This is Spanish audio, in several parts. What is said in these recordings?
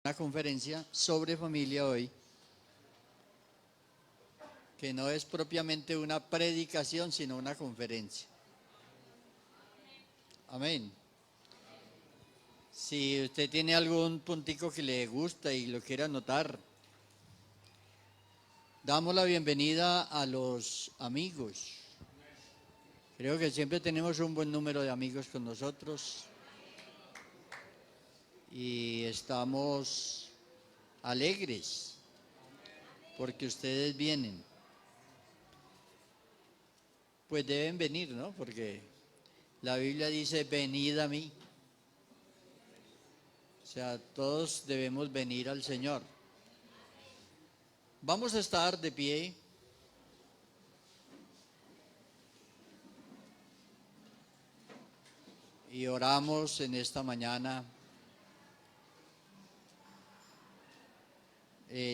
una conferencia sobre familia hoy, que no es propiamente una predicación, sino una conferencia. Amén. Si usted tiene algún puntico que le gusta y lo quiere anotar, damos la bienvenida a los amigos. Creo que siempre tenemos un buen número de amigos con nosotros y estamos alegres porque ustedes vienen. Pues deben venir, ¿no? Porque la Biblia dice, venid a mí. O sea, todos debemos venir al Señor. Vamos a estar de pie. Y oramos en esta mañana.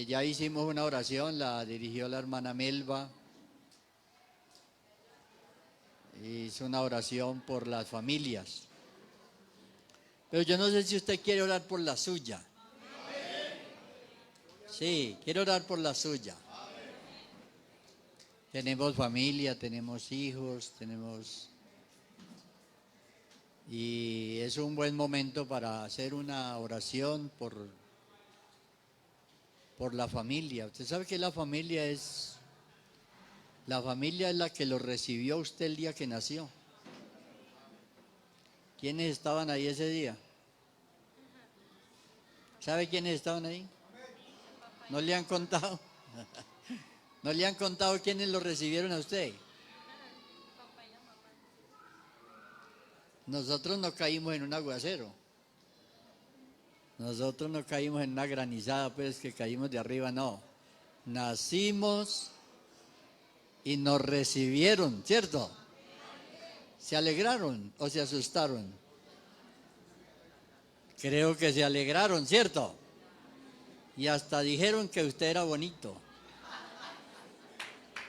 Ya hicimos una oración, la dirigió la hermana Melba. Hizo una oración por las familias. Pero yo no sé si usted quiere orar por la suya. Sí, quiero orar por la suya. Tenemos familia, tenemos hijos, y es un buen momento para hacer una oración por la familia. Usted sabe que la familia es la que lo recibió usted el día que nació. ¿Quiénes estaban ahí ese día? ¿Sabe quiénes estaban ahí? ¿No le han contado? ¿No le han contado quiénes lo recibieron a usted? Nosotros no caímos en un aguacero. Nosotros no caímos en una granizada, pues que caímos de arriba, no. Nacimos y nos recibieron, ¿cierto? ¿Se alegraron o se asustaron? Creo que se alegraron, ¿cierto? Y hasta dijeron que usted era bonito.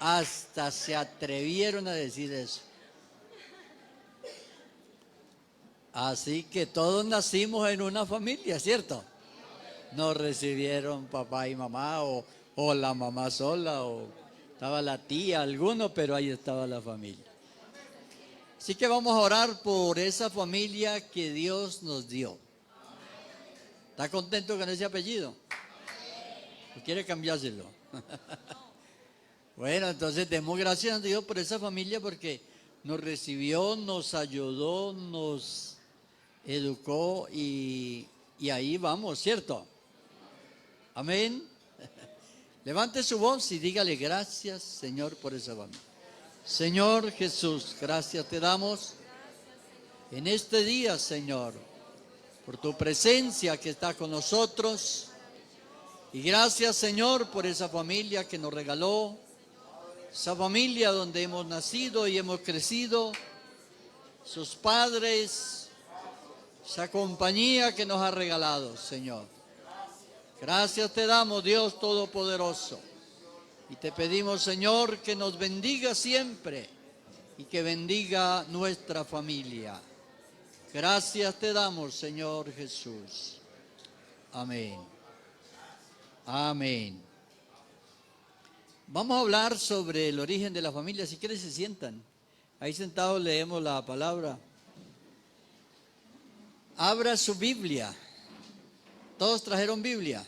Hasta se atrevieron a decir eso. Así que todos nacimos en una familia, ¿cierto? Nos recibieron papá y mamá, o la mamá sola, o estaba la tía, alguno, pero ahí estaba la familia. Así que vamos a orar por esa familia que Dios nos dio. ¿Está contento con ese apellido? ¿O quiere cambiárselo? Bueno, entonces demos gracias a Dios por esa familia porque nos recibió, nos ayudó, nos educó y ahí vamos, ¿cierto? Amén. Levante su voz y dígale gracias, Señor, por esa familia. Señor Jesús, gracias te damos en este día, Señor, por tu presencia que está con nosotros. Y gracias, Señor, por esa familia que nos regaló, esa familia donde hemos nacido y hemos crecido, sus padres, esa compañía que nos ha regalado, Señor. Gracias te damos, Dios Todopoderoso. Y te pedimos, Señor, que nos bendiga siempre y que bendiga nuestra familia. Gracias te damos, Señor Jesús. Amén. Amén. Vamos a hablar sobre el origen de la familia. Si quieren se sientan. Ahí sentados leemos la palabra. Abra su Biblia. ¿Todos trajeron Biblia?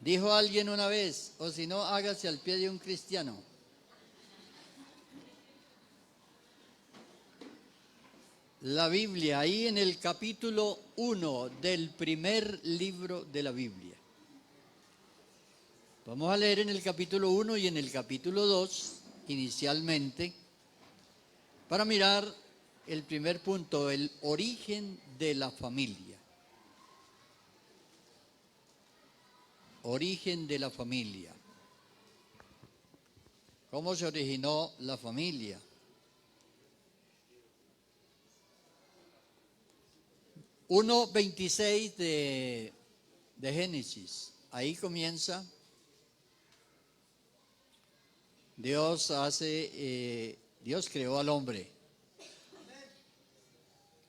Dijo alguien una vez, o si no, hágase al pie de un cristiano. La Biblia, ahí en el capítulo 1 del primer libro de la Biblia. Vamos a leer en el capítulo 1 y en el capítulo 2, inicialmente, para mirar el primer punto, el origen de la familia. Origen de la familia. ¿Cómo se originó la familia? Uno 26 de Génesis. Ahí comienza. Dios creó al hombre.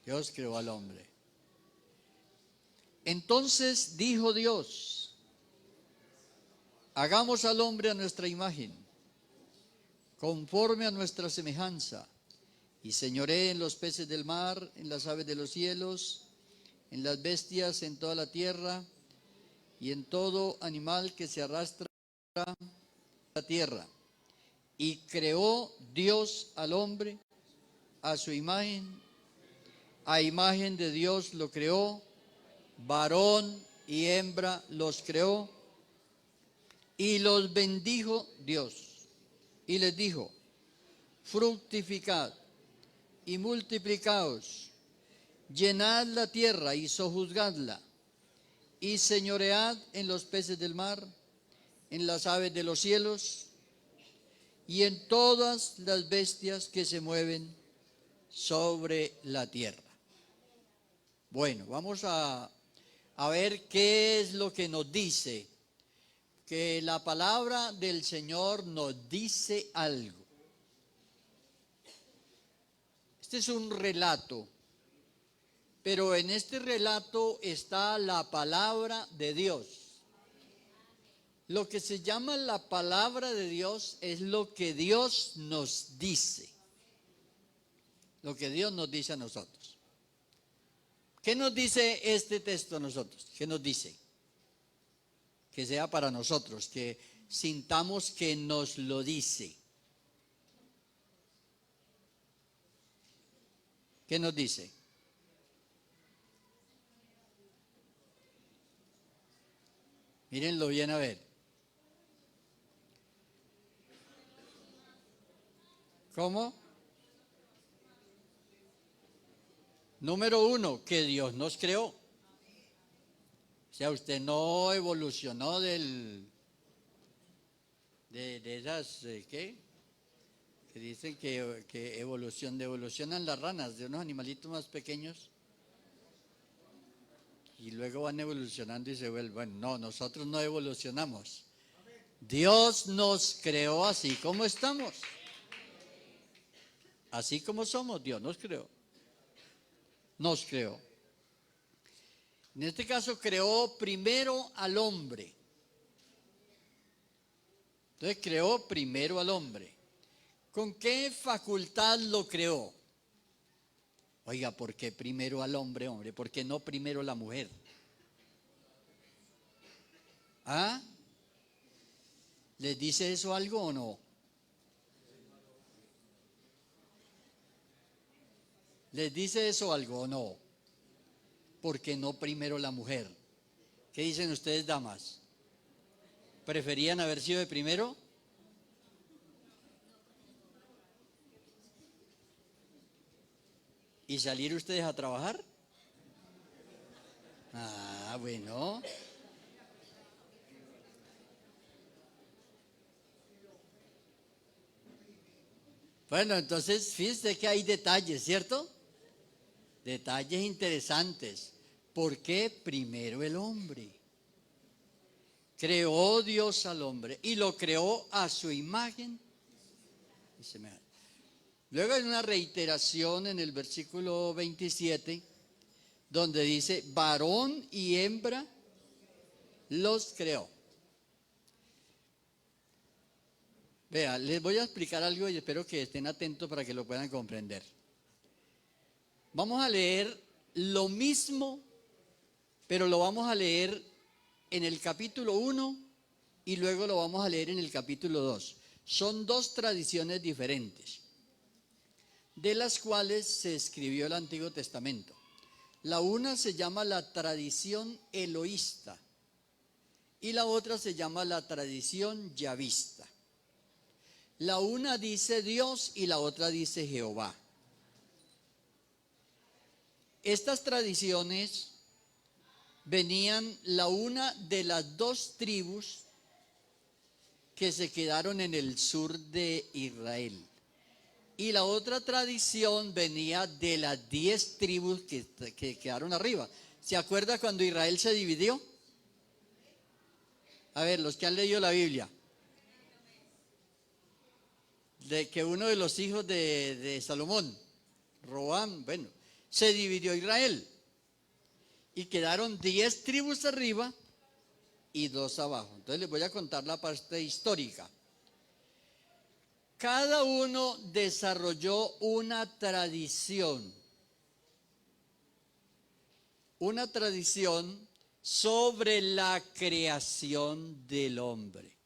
Dios creó al hombre. Entonces dijo Dios, hagamos al hombre a nuestra imagen, conforme a nuestra semejanza, y señoree en los peces del mar, en las aves de los cielos, en las bestias, en toda la tierra, y en todo animal que se arrastra a la tierra. Y creó Dios al hombre a su imagen, a imagen de Dios lo creó, varón y hembra los creó, y los bendijo Dios, y les dijo, fructificad y multiplicaos, llenad la tierra y sojuzgadla, y señoread en los peces del mar, en las aves de los cielos, y en todas las bestias que se mueven sobre la tierra. Bueno, vamos a ver qué es lo que nos dice, que la palabra del Señor nos dice algo. Este es un relato, pero en este relato está la palabra de Dios. Lo que se llama la palabra de Dios es lo que Dios nos dice. Lo que Dios nos dice a nosotros. ¿Qué nos dice este texto a nosotros? ¿Qué nos dice? Que sea para nosotros, que sintamos que nos lo dice. ¿Qué nos dice? Mírenlo bien a ver. ¿Cómo? Número uno, que Dios nos creó. O sea, usted no evolucionó de esas, ¿qué? Que dicen que evolucionan las ranas de unos animalitos más pequeños y luego van evolucionando y se vuelven. Bueno, no, nosotros no evolucionamos. Dios nos creó así como estamos. Así como somos, Dios nos creó. Nos creó. En este caso creó primero al hombre. Entonces creó primero al hombre. ¿Con qué facultad lo creó? Oiga, ¿por qué primero al hombre, hombre? ¿Por qué no primero la mujer? ¿Ah? ¿Les dice eso algo o no? ¿Les dice eso algo o no? ¿Por qué no primero la mujer? ¿Qué dicen ustedes, damas? ¿Preferían haber sido de primero? ¿Y salir ustedes a trabajar? Ah, bueno. Bueno, entonces fíjese que hay detalles, ¿cierto? Detalles interesantes. ¿Por qué primero el hombre? Creó Dios al hombre y lo creó a su imagen y semejanza. Luego hay una reiteración en el versículo 27, donde dice, varón y hembra los creó. Vea, les voy a explicar algo y espero que estén atentos para que lo puedan comprender. Vamos a leer lo mismo, pero lo vamos a leer en el capítulo 1 y luego lo vamos a leer en el capítulo 2. Son dos tradiciones diferentes, de las cuales se escribió el Antiguo Testamento. La una se llama la tradición eloísta y la otra se llama la tradición yavista. La una dice Dios y la otra dice Jehová. Estas tradiciones venían la una de las dos tribus que se quedaron en el sur de Israel. Y la otra tradición venía de las 10 tribus que quedaron arriba. ¿Se acuerda cuando Israel se dividió? A ver, los que han leído la Biblia. De que uno de los hijos de Salomón, Roboam, bueno, se dividió Israel. y quedaron 10 tribus arriba y 2 abajo. Entonces les voy a contar la parte histórica. Cada uno desarrolló una tradición sobre la creación del hombre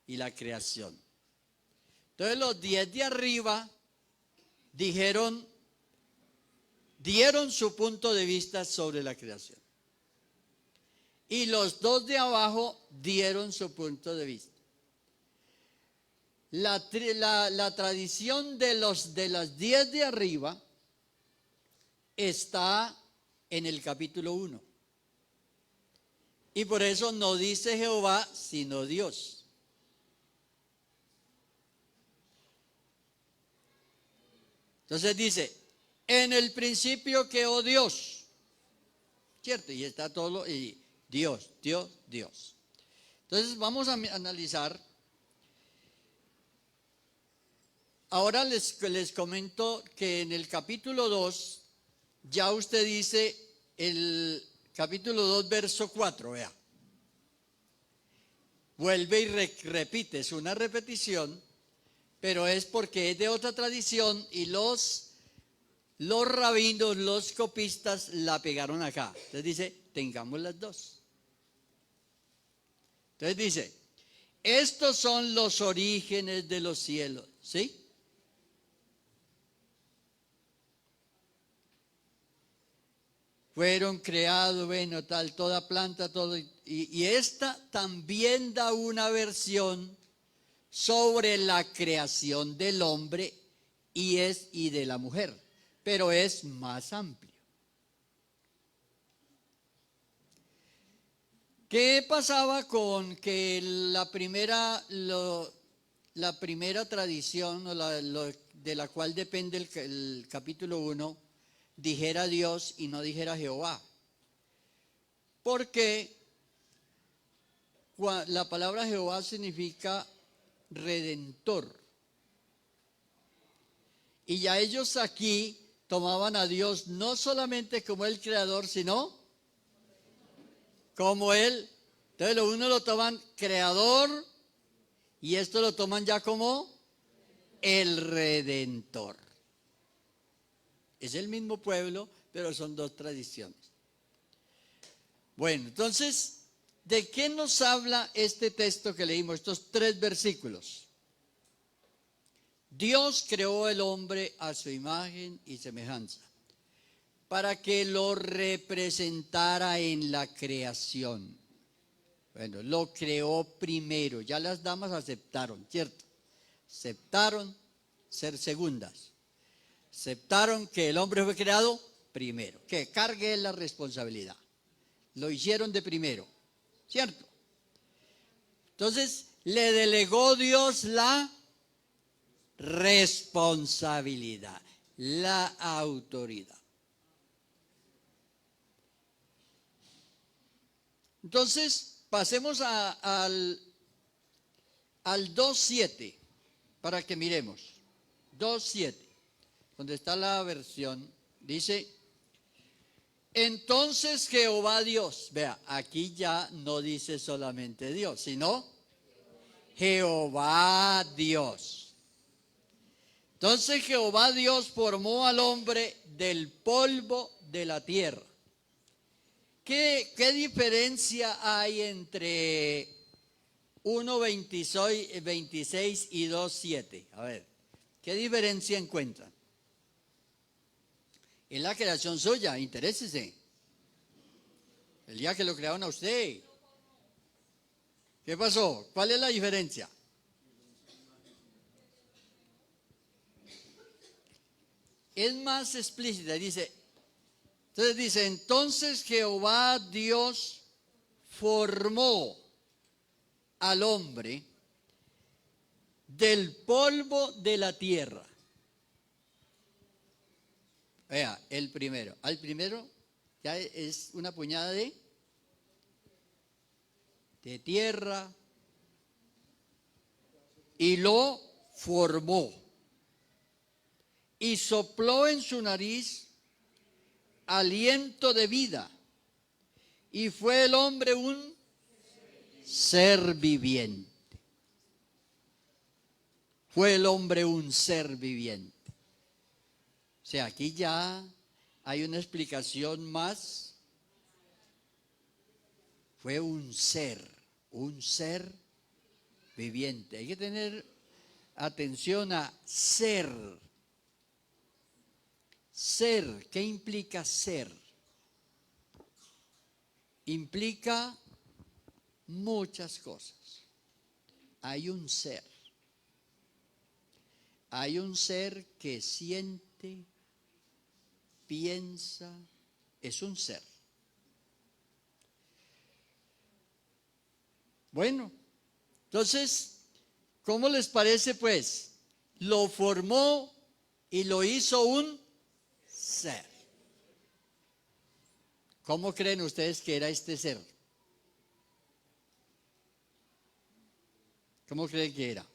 y la creación. Entonces los 10 de arriba dieron su punto de vista sobre la creación. Y los 2 de abajo dieron su punto de vista. La tradición de las 10 de arriba está en el capítulo 1. Y por eso no dice Jehová, sino Dios. Entonces dice, en el principio creó Dios. ¿Cierto? Y está todo, y Dios. Entonces vamos a analizar. Ahora les comento que en el capítulo 2, ya usted dice el capítulo 2, verso 4, vea. Vuelve y repite, es una repetición, pero es porque es de otra tradición y los rabinos, los copistas la pegaron acá. Entonces dice, tengamos las dos. Entonces dice, estos son los orígenes de los cielos, ¿sí? Fueron creados, bueno, tal, toda planta, todo. Y esta también da una versión sobre la creación del hombre y de la mujer, pero es más amplio. ¿Qué pasaba con que la primera tradición de la cual depende el capítulo 1 dijera Dios y no dijera Jehová? Porque la palabra Jehová significa redentor. Y ya ellos aquí tomaban a Dios no solamente como el creador, sino como él. Entonces uno lo toman creador y esto lo toman ya como el redentor. Es el mismo pueblo, pero son dos tradiciones. Bueno, entonces, ¿de qué nos habla este texto que leímos, estos 3 versículos? Dios creó el hombre a su imagen y semejanza, para que lo representara en la creación. Bueno, lo creó primero, ya las damas aceptaron, ¿cierto? Aceptaron ser segundas. Aceptaron que el hombre fue creado primero, que cargue la responsabilidad. Lo hicieron de primero, ¿cierto? Entonces le delegó Dios la responsabilidad, la autoridad. Entonces pasemos al 2.7 para que miremos. 2.7. Donde está la versión, dice, entonces Jehová Dios, vea, aquí ya no dice solamente Dios, sino Jehová Dios. Entonces Jehová Dios formó al hombre del polvo de la tierra. ¿Qué diferencia hay entre 1:26 y 2:7? A ver, ¿qué diferencia encuentran? Es la creación suya, interésese. El día que lo crearon a usted. ¿Qué pasó? ¿Cuál es la diferencia? Es más explícita, entonces Jehová Dios formó al hombre del polvo de la tierra. Vea, el primero. Al primero ya es una puñada de tierra y lo formó. Y sopló en su nariz aliento de vida y fue el hombre un ser viviente. Fue el hombre un ser viviente. O sea, aquí ya hay una explicación más. Fue un ser viviente. Hay que tener atención a ser. Ser, ¿qué implica ser? Implica muchas cosas. Hay un ser. Hay un ser que siente, piensa, es un ser. Bueno, entonces, ¿cómo les parece pues? Lo formó y lo hizo un ser. ¿Cómo creen ustedes que era este ser? ¿Cómo creen que era?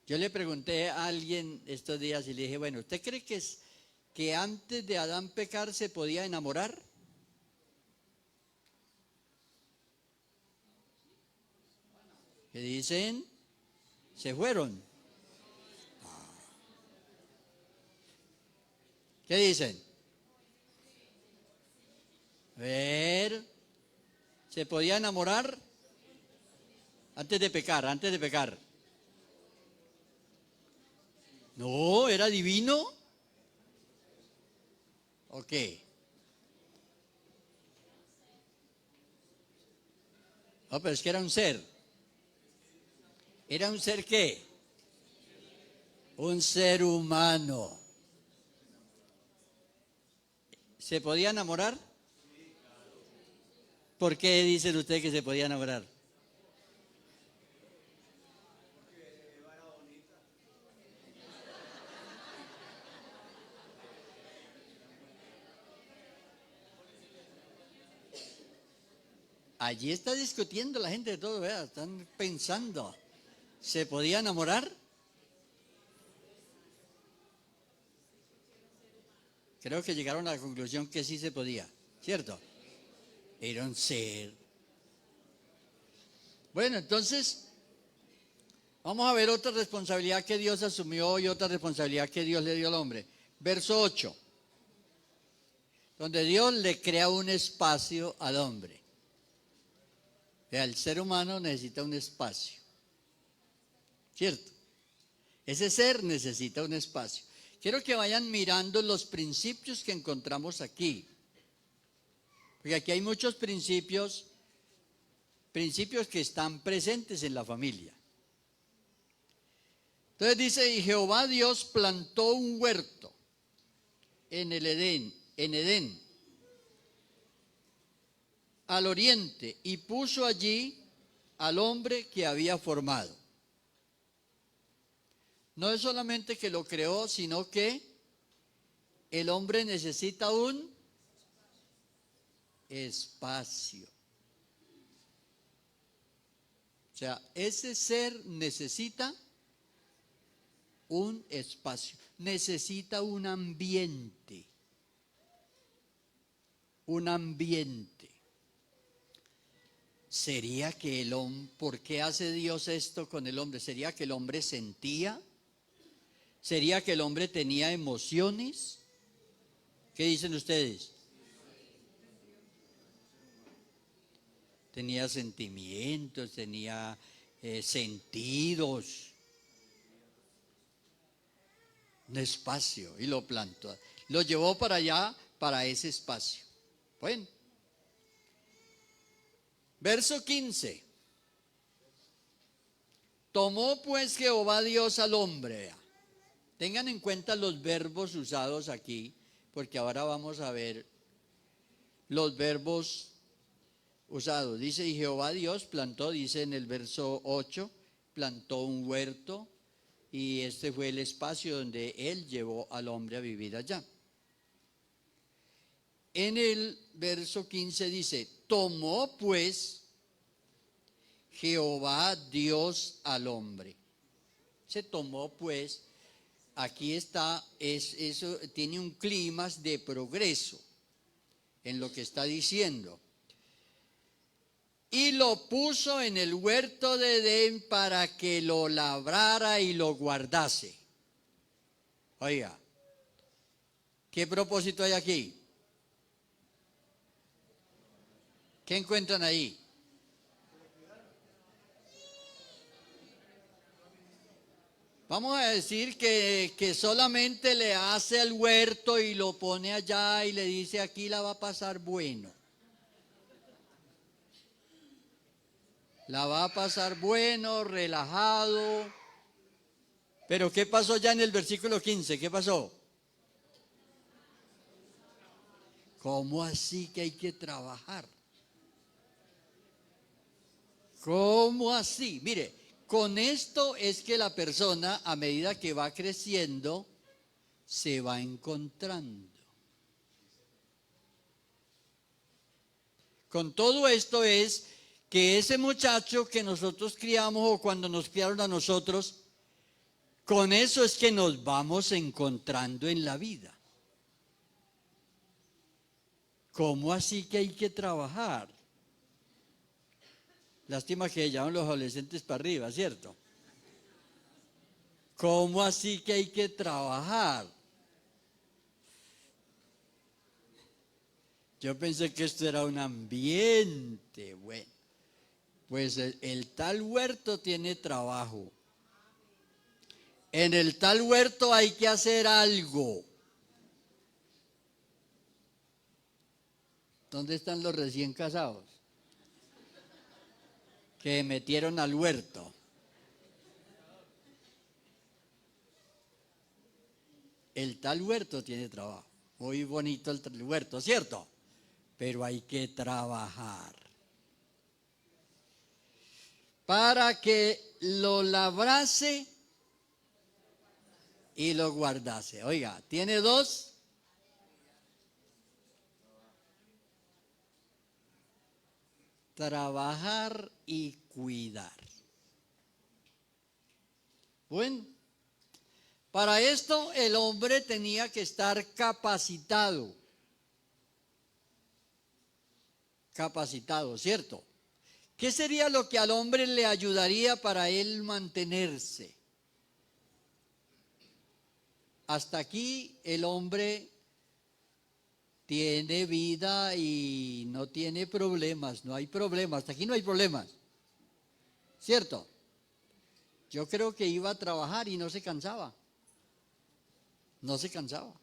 Yo le pregunté a alguien estos días y le dije, bueno, ¿usted cree que antes de Adán pecar se podía enamorar? ¿Qué dicen? Se fueron. ¿Qué dicen? A ver, ¿se podía enamorar? Antes de pecar, antes de pecar. No, era divino. Ok. No, pero es que era un ser. ¿Era un ser qué? Un ser humano. ¿Se podía enamorar? ¿Por qué dicen ustedes que se podía enamorar? Allí está discutiendo la gente de todo, ¿verdad? Están pensando. ¿Se podía enamorar? Creo que llegaron a la conclusión que sí se podía, ¿cierto? Era un ser. Bueno, entonces, vamos a ver otra responsabilidad que Dios asumió y otra responsabilidad que Dios le dio al hombre. Verso 8, donde Dios le crea un espacio al hombre. O sea, el ser humano necesita un espacio, ¿cierto? Ese ser necesita un espacio. Quiero que vayan mirando los principios que encontramos aquí. Porque aquí hay muchos principios que están presentes en la familia. Entonces dice, y Jehová Dios plantó un huerto en Edén, al oriente, y puso allí al hombre que había formado. No es solamente que lo creó, sino que el hombre necesita un espacio. O sea, ese ser necesita un espacio, necesita un ambiente. Un ambiente. ¿Sería que el hombre, por qué hace Dios esto con el hombre? ¿Sería que el hombre sentía? ¿Sería que el hombre tenía emociones? ¿Qué dicen ustedes? Tenía sentimientos, tenía sentidos. Un espacio, y lo plantó. Lo llevó para allá, para ese espacio. Bueno. Verso 15. Tomó pues Jehová Dios al hombre. Tengan en cuenta los verbos usados aquí, porque ahora vamos a ver los verbos usados. Dice, y Jehová Dios plantó, dice en el verso 8, plantó un huerto, y este fue el espacio donde él llevó al hombre a vivir allá. En el verso 15 dice, tomó pues Jehová Dios al hombre. Se tomó pues, aquí está, eso tiene un clima de progreso en lo que está diciendo. y lo puso en el huerto de Edén para que lo labrara y lo guardase. Oiga, ¿qué propósito hay aquí? ¿Qué encuentran ahí? Vamos a decir que solamente le hace el huerto y lo pone allá y le dice aquí la va a pasar bueno. La va a pasar bueno, relajado. Pero ¿qué pasó ya en el versículo 15? ¿Qué pasó? ¿Cómo así que hay que trabajar? ¿Cómo así? Mire, con esto es que la persona, a medida que va creciendo, se va encontrando. Con todo esto es que ese muchacho que nosotros criamos o cuando nos criaron a nosotros, con eso es que nos vamos encontrando en la vida. ¿Cómo así que hay que trabajar? Lástima que llaman los adolescentes para arriba, ¿cierto? ¿Cómo así que hay que trabajar? Yo pensé que esto era un ambiente. Bueno, pues el tal huerto tiene trabajo. En el tal huerto hay que hacer algo. ¿Dónde están los recién casados? Que metieron al huerto. El tal huerto tiene trabajo. Muy bonito el tal huerto, ¿cierto? Pero hay que trabajar. Para que lo labrase y lo guardase. Oiga, tiene dos. Trabajar y cuidar. Bueno, para esto el hombre tenía que estar capacitado. Capacitado, ¿cierto? ¿Qué sería lo que al hombre le ayudaría para él mantenerse? Hasta aquí el hombre tiene vida y no tiene problemas, no hay problemas, hasta aquí no hay problemas, ¿cierto? Yo creo que iba a trabajar y no se cansaba, no se cansaba.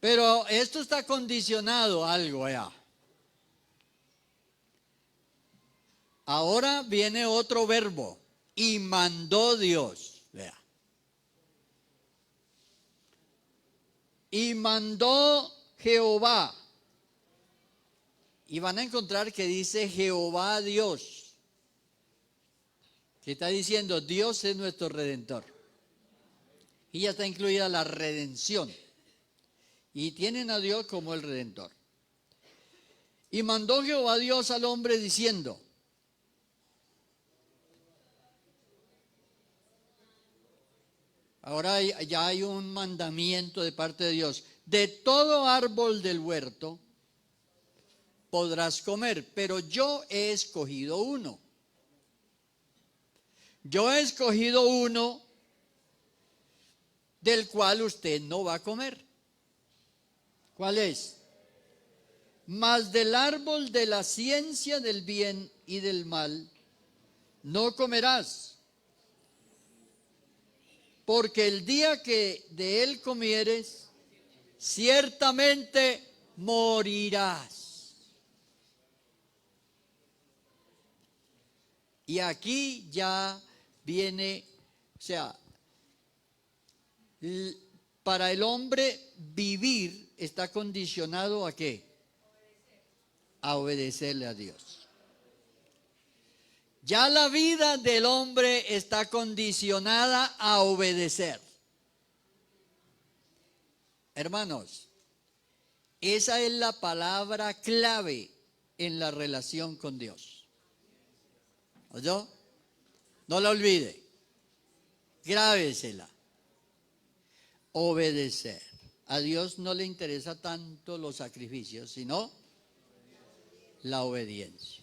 Pero esto está condicionado a algo ya. Ahora viene otro verbo, y mandó Dios, vea. Y mandó Jehová. Y van a encontrar que dice Jehová Dios. Que está diciendo Dios es nuestro redentor. Y ya está incluida la redención. Y tienen a Dios como el redentor. Y mandó Jehová Dios al hombre diciendo. Ahora ya hay un mandamiento de parte de Dios. De todo árbol del huerto podrás comer, pero yo he escogido uno. Yo he escogido uno del cual usted no va a comer. ¿Cuál es? Mas del árbol de la ciencia del bien y del mal no comerás, porque el día que de él comieres, ciertamente morirás. Y aquí ya viene, o sea, para el hombre vivir está condicionado ¿a qué? A obedecerle a Dios. Ya la vida del hombre está condicionada a obedecer. Hermanos, esa es la palabra clave en la relación con Dios. ¿Oyó? No la olvide. Grábesela. Obedecer. A Dios no le interesa tanto los sacrificios, sino la obediencia.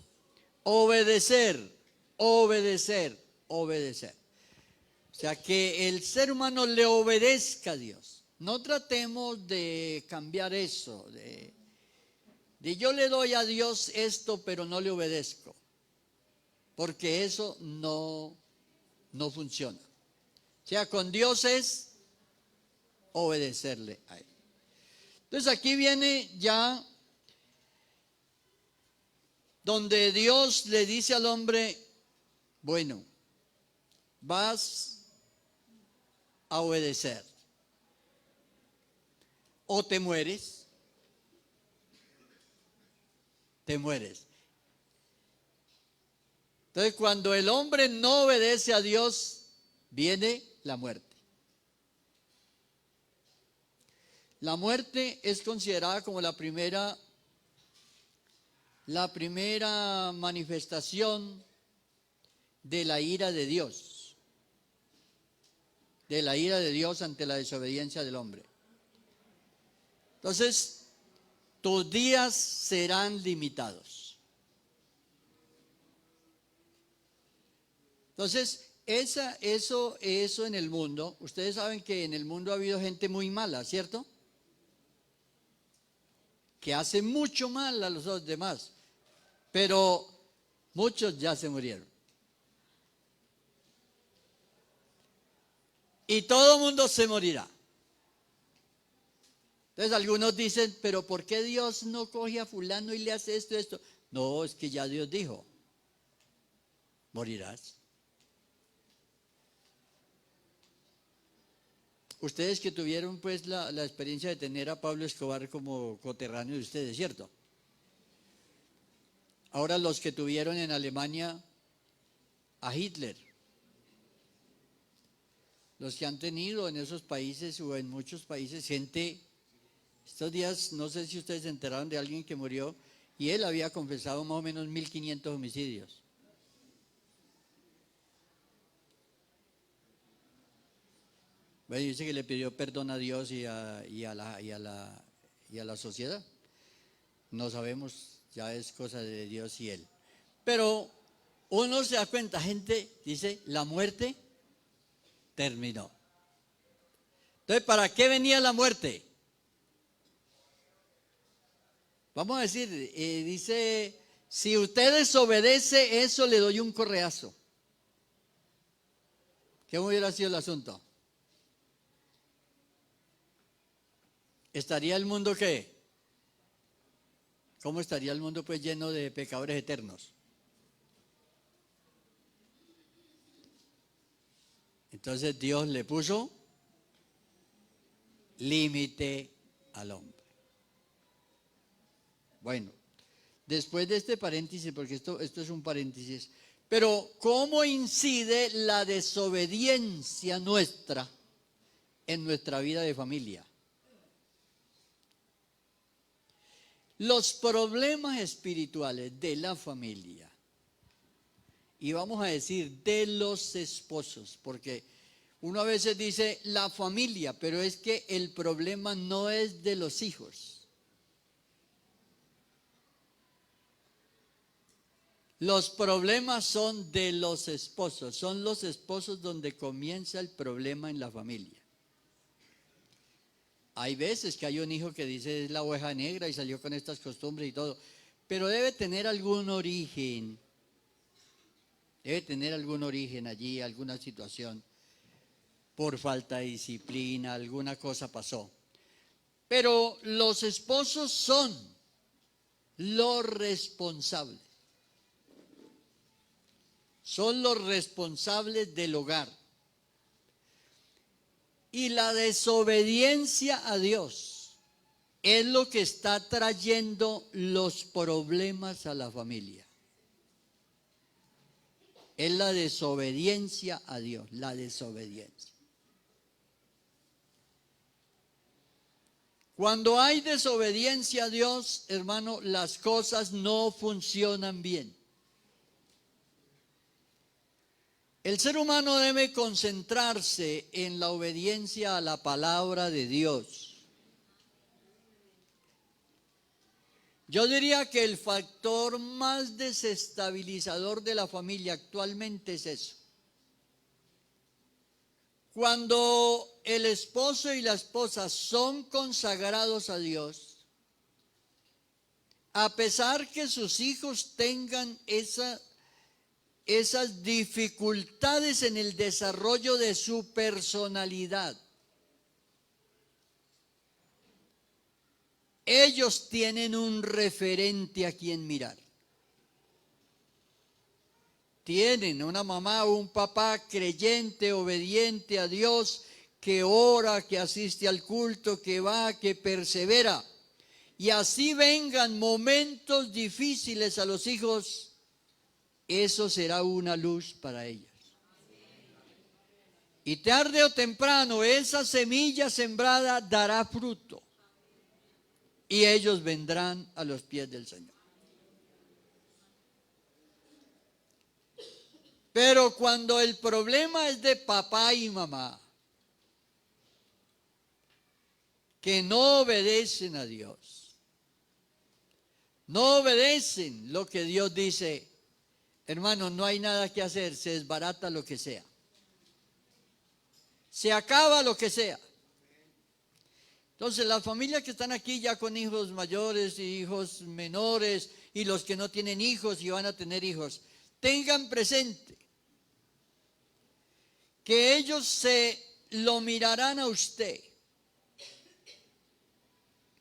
Obedecer, obedecer, obedecer. O sea, que el ser humano le obedezca a Dios. No tratemos de cambiar eso, de yo le doy a Dios esto, pero no le obedezco. Porque eso no funciona. O sea, con Dios es obedecerle a Él. Entonces aquí viene ya donde Dios le dice al hombre, bueno, vas a obedecer o te mueres, te mueres. Entonces cuando el hombre no obedece a Dios, viene la muerte. La muerte es considerada como la primera manifestación de la ira de Dios. De la ira de Dios ante la desobediencia del hombre. Entonces, tus días serán limitados. Entonces, eso en el mundo, ustedes saben que en el mundo ha habido gente muy mala, ¿cierto? Que hace mucho mal a los demás, pero muchos ya se murieron. Y todo el mundo se morirá. Entonces algunos dicen, pero ¿por qué Dios no coge a fulano y le hace esto? No, es que ya Dios dijo, morirás. Ustedes que tuvieron pues la experiencia de tener a Pablo Escobar como coterráneo de ustedes, ¿cierto? Ahora los que tuvieron en Alemania a Hitler, los que han tenido en esos países o en muchos países gente, estos días no sé si ustedes se enteraron de alguien que murió y él había confesado más o menos 1500 homicidios. Bueno, dice que le pidió perdón a Dios y a la sociedad. No sabemos, ya es cosa de Dios y él. Pero uno se da cuenta, gente dice, la muerte terminó. Entonces, ¿para qué venía la muerte? Vamos a decir, dice, si usted desobedece eso, le doy un correazo. ¿Qué hubiera sido el asunto? ¿Estaría el mundo qué? ¿Cómo estaría el mundo pues lleno de pecadores eternos? Entonces Dios le puso límite al hombre. Bueno, después de este paréntesis, porque esto es un paréntesis, pero ¿cómo incide la desobediencia nuestra en nuestra vida de familia? Los problemas espirituales de la familia, y vamos a decir de los esposos, porque uno a veces dice la familia, pero es que el problema no es de los hijos. Los problemas son de los esposos, son los esposos donde comienza el problema en la familia. Hay veces que hay un hijo que dice es la oveja negra y salió con estas costumbres y todo, pero debe tener algún origen. Debe tener algún origen allí, alguna situación, por falta de disciplina, alguna cosa pasó. Pero los esposos son los responsables. Son los responsables del hogar. Y la desobediencia a Dios es lo que está trayendo los problemas a la familia. Es la desobediencia a Dios, la desobediencia. Cuando hay desobediencia a Dios, hermano, las cosas no funcionan bien. El ser humano debe concentrarse en la obediencia a la palabra de Dios. Yo diría que el factor más desestabilizador de la familia actualmente es eso. Cuando el esposo y la esposa son consagrados a Dios, a pesar que sus hijos tengan esas dificultades en el desarrollo de su personalidad, ellos tienen un referente a quien mirar. Tienen una mamá o un papá creyente, obediente a Dios, que ora, que asiste al culto, que va, que persevera. Y así vengan momentos difíciles a los hijos, eso será una luz para ellos. Y tarde o temprano esa semilla sembrada dará fruto. Y ellos vendrán a los pies del Señor. Pero cuando el problema es de papá y mamá, que no obedecen a Dios, no obedecen lo que Dios dice, hermanos, no hay nada que hacer, se desbarata lo que sea. Se acaba lo que sea. Entonces, las familias que están aquí ya con hijos mayores y hijos menores y los que no tienen hijos y van a tener hijos, tengan presente que ellos se lo mirarán a usted.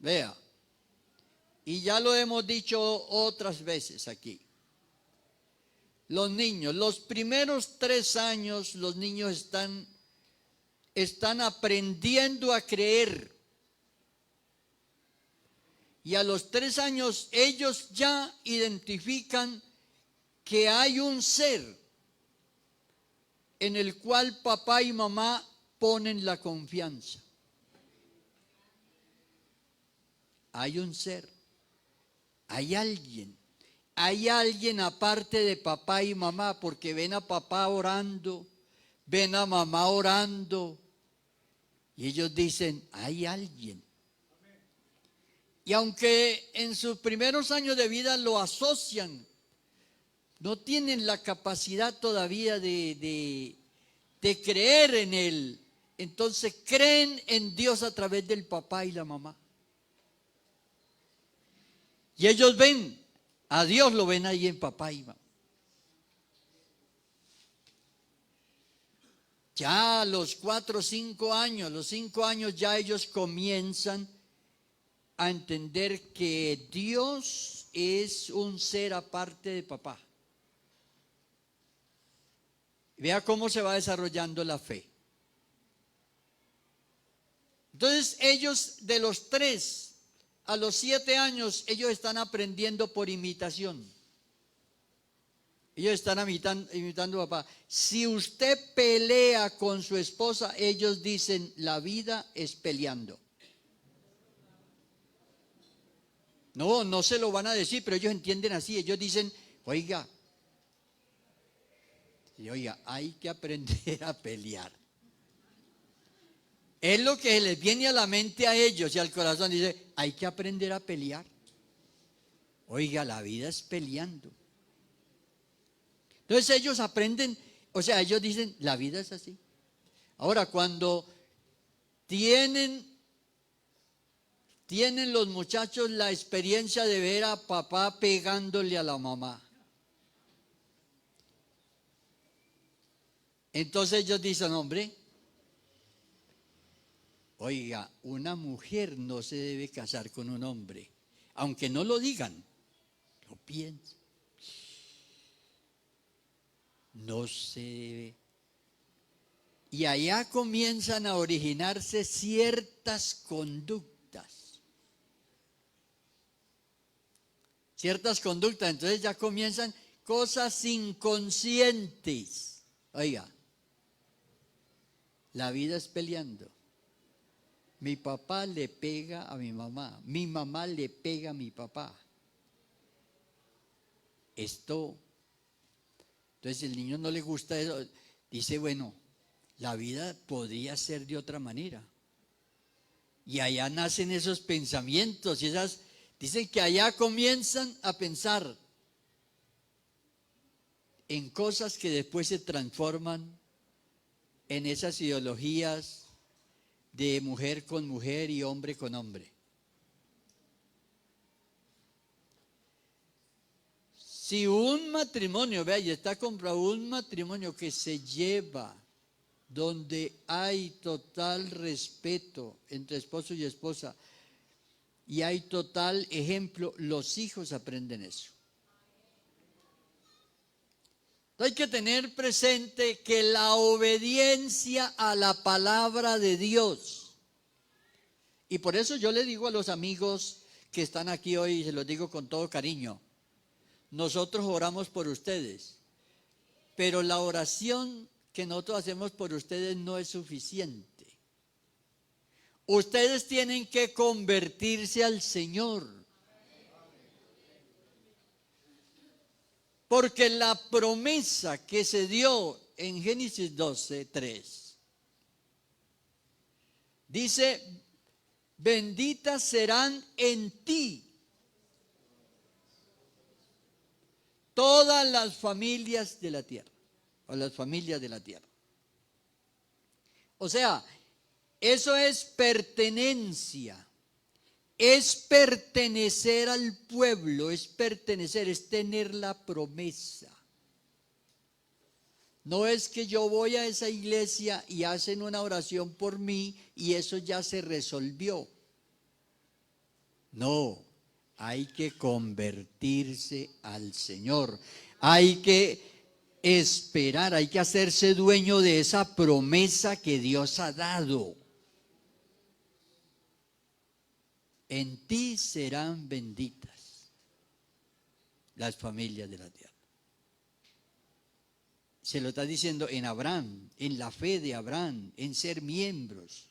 Vea, y ya lo hemos dicho otras veces aquí. Los niños, los primeros 3 años, los niños están aprendiendo a creer. Y a los 3 años ellos ya identifican que hay un ser en el cual papá y mamá ponen la confianza. Hay un ser, hay alguien aparte de papá y mamá, porque ven a papá orando, ven a mamá orando, y ellos dicen, hay alguien. Y aunque en sus primeros años de vida lo asocian, no tienen la capacidad todavía de creer en Él. Entonces creen en Dios a través del papá y la mamá. Y ellos ven, a Dios lo ven ahí en papá y mamá. Ya a los 4 o 5 años, los 5 años ya ellos comienzan a entender que Dios es un ser aparte de papá. Vea cómo se va desarrollando la fe. Entonces ellos de los 3 a los 7 años, ellos están aprendiendo por imitación. Ellos están imitando a papá. Si usted pelea con su esposa, ellos dicen, la vida es peleando. No se lo van a decir, pero ellos entienden así. Ellos dicen, oiga, hay que aprender a pelear. Es lo que les viene a la mente a ellos y al corazón. Dice, hay que aprender a pelear. Oiga, la vida es peleando. Entonces ellos aprenden, o sea, ellos dicen, la vida es así. Ahora, cuando tienen los muchachos la experiencia de ver a papá pegándole a la mamá, entonces ellos dicen, hombre, oiga, una mujer no se debe casar con un hombre, aunque no lo digan, lo piensan. No se debe. Y allá comienzan a originarse ciertas conductas. Entonces ya comienzan cosas inconscientes. Oiga, la vida es peleando. Mi papá le pega a mi mamá le pega a mi papá. Entonces el niño no le gusta eso, dice, bueno, la vida podría ser de otra manera. Y allá nacen esos pensamientos y esas Dicen que allá comienzan a pensar en cosas que después se transforman en esas ideologías de mujer con mujer y hombre con hombre. Si un matrimonio, vea, y está comprado un matrimonio que se lleva, donde hay total respeto entre esposo y esposa, y hay total ejemplo, los hijos aprenden eso. Hay que tener presente que la obediencia a la palabra de Dios, y por eso yo le digo a los amigos que están aquí hoy, y se los digo con todo cariño, nosotros oramos por ustedes, pero la oración que nosotros hacemos por ustedes no es suficiente. Ustedes tienen que convertirse al Señor. Porque la promesa que se dio en Génesis 12:3 dice, benditas serán en ti todas las familias de la tierra, o las familias de la tierra. O sea, eso es pertenencia, es pertenecer al pueblo, es pertenecer, es tener la promesa. No es que yo voy a esa iglesia y hacen una oración por mí y eso ya se resolvió. No, hay que convertirse al Señor, hay que esperar, hay que hacerse dueño de esa promesa que Dios ha dado. En ti serán benditas las familias de la tierra. Se lo está diciendo en Abraham, en la fe de Abraham, en ser miembros.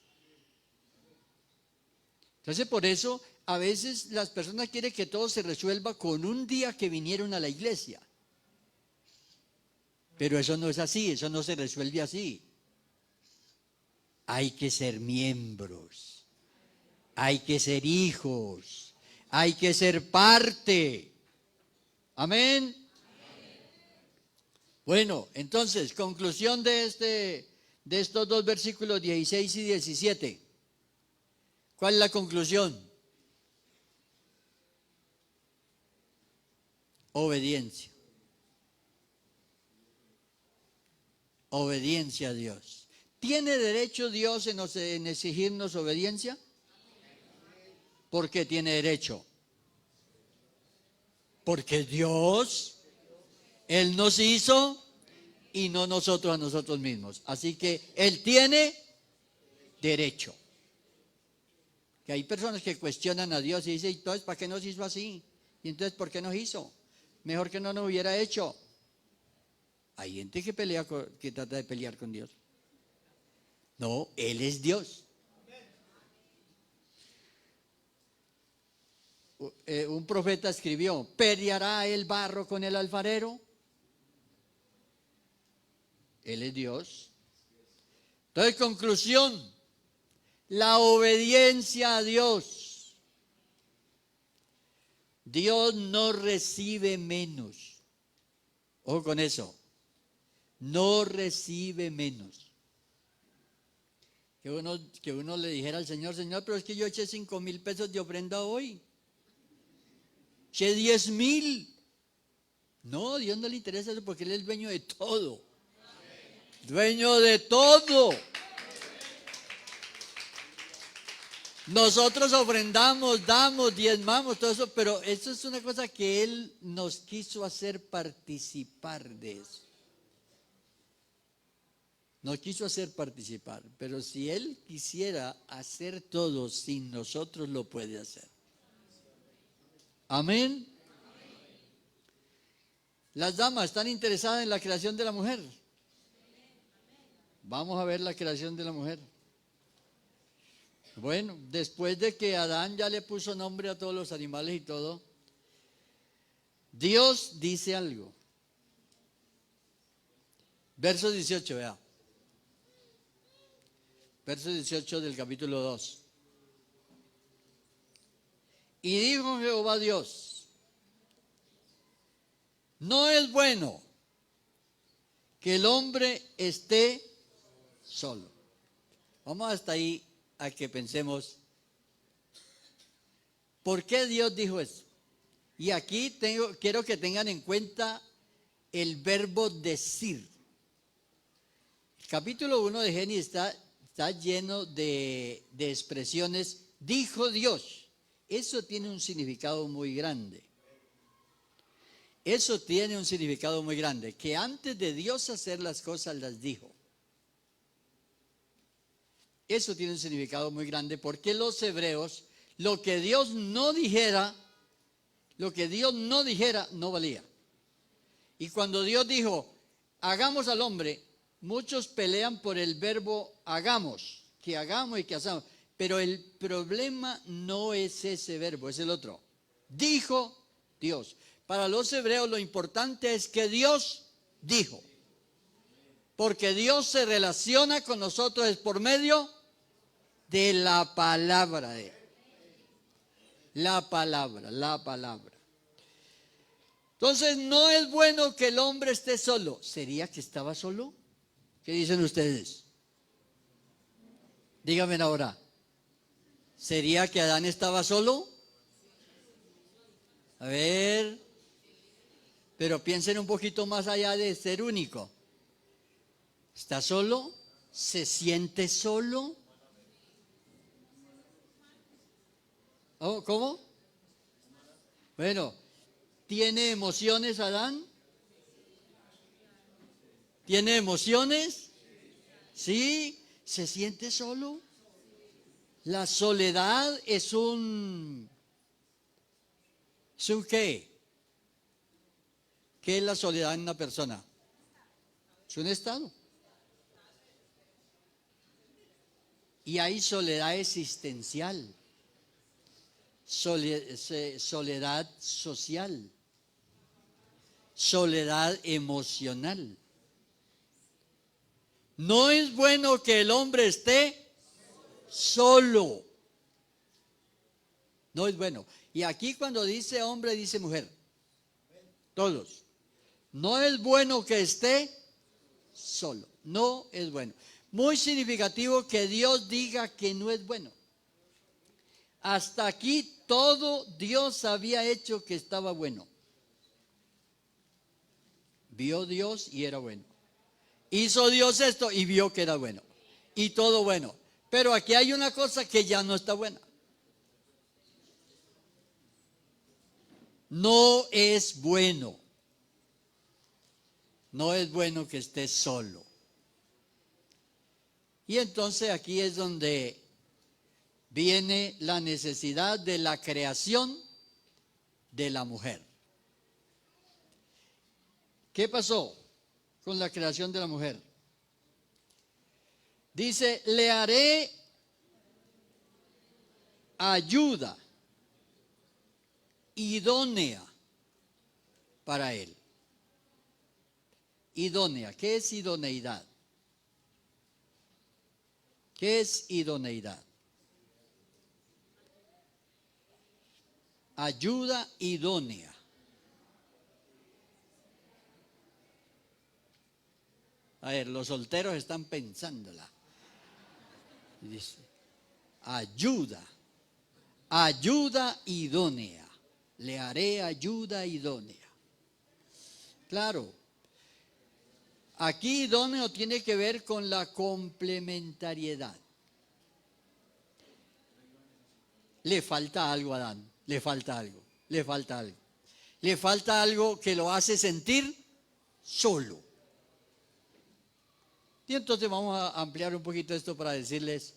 Entonces, por eso, a veces las personas quieren que todo se resuelva con un día que vinieron a la iglesia. Pero eso no es así, eso no se resuelve así. Hay que ser miembros, hay que ser hijos, hay que ser parte. Amén. Bueno, entonces, conclusión de estos dos versículos 16 y 17. ¿Cuál es la conclusión? Obediencia. Obediencia a Dios. ¿Tiene derecho Dios en exigirnos obediencia? ¿Por qué tiene derecho? Porque Dios, Él nos hizo y no nosotros a nosotros mismos. Así que Él tiene derecho. Que hay personas que cuestionan a Dios y dicen, entonces, ¿para qué nos hizo así? Y entonces, ¿por qué nos hizo? Mejor que no nos hubiera hecho. Hay gente que que trata de pelear con Dios. No, Él es Dios. Un profeta escribió, ¿peleará el barro con el alfarero? Él es Dios. Entonces, conclusión, la obediencia a Dios. Dios no recibe menos. Ojo con eso. No recibe menos. Que uno le dijera al Señor, Señor, pero es que yo eché 5,000 pesos de ofrenda hoy. Eché 10,000. No, Dios no le interesa eso porque Él es dueño de todo. Dueño de todo. Nosotros ofrendamos, damos, diezmamos, todo eso, pero eso es una cosa que Él nos quiso hacer participar de eso. Nos quiso hacer participar, pero si Él quisiera hacer todo sin nosotros, lo puede hacer. Amén. Las damas están interesadas en la creación de la mujer. Vamos a ver la creación de la mujer. Bueno, después de que Adán ya le puso nombre a todos los animales y todo, Dios dice algo. Verso 18, vea. Verso 18 del capítulo 2. Y dijo Jehová Dios, no es bueno que el hombre esté solo. Vamos hasta ahí a que pensemos, ¿por qué Dios dijo eso? Y aquí quiero que tengan en cuenta el verbo decir. El capítulo 1 de Génesis está lleno de expresiones, dijo Dios. Eso tiene un significado muy grande. Eso tiene un significado muy grande, que antes de Dios hacer las cosas las dijo. Eso tiene un significado muy grande porque los hebreos, lo que Dios no dijera, no valía. Y cuando Dios dijo, hagamos al hombre, muchos pelean por el verbo hagamos, que hagamos y que hagamos. Pero el problema no es ese verbo, es el otro. Dijo Dios. Para los hebreos lo importante es que Dios dijo. Porque Dios se relaciona con nosotros es por medio de la palabra de Él. La palabra. Entonces no es bueno que el hombre esté solo. ¿Sería que estaba solo? ¿Qué dicen ustedes? Díganme ahora. ¿Sería que Adán estaba solo? A ver. Pero piensen un poquito más allá de ser único. ¿Está solo? ¿Se siente solo? ¿Oh, cómo? Bueno, ¿tiene emociones Adán? ¿Tiene emociones? ¿Sí? ¿Se siente solo? La soledad es un qué. ¿Qué es la soledad en una persona? Es un estado. Y hay soledad existencial, soledad social, soledad emocional. No es bueno que el hombre esté solo. No es bueno. Y aquí cuando dice hombre, dice mujer. Todos. No es bueno que esté solo. No es bueno. Muy significativo que Dios diga que no es bueno. Hasta aquí todo Dios había hecho que estaba bueno. Vio Dios y era bueno. Hizo Dios esto y vio que era bueno. Y todo bueno. Pero aquí hay una cosa que ya no está buena. No es bueno. No es bueno que esté solo. Y entonces aquí es donde viene la necesidad de la creación de la mujer. ¿Qué pasó con la creación de la mujer? Dice, le haré ayuda idónea para él. Idónea. ¿Qué es idoneidad? ¿Qué es idoneidad? Ayuda idónea. A ver, los solteros están pensándola. Dice, ayuda idónea. Le haré ayuda idónea. Claro. Aquí idóneo tiene que ver con la complementariedad. Le falta algo a Adán, le falta algo. Le falta algo que lo hace sentir solo. Y entonces vamos a ampliar un poquito esto para decirles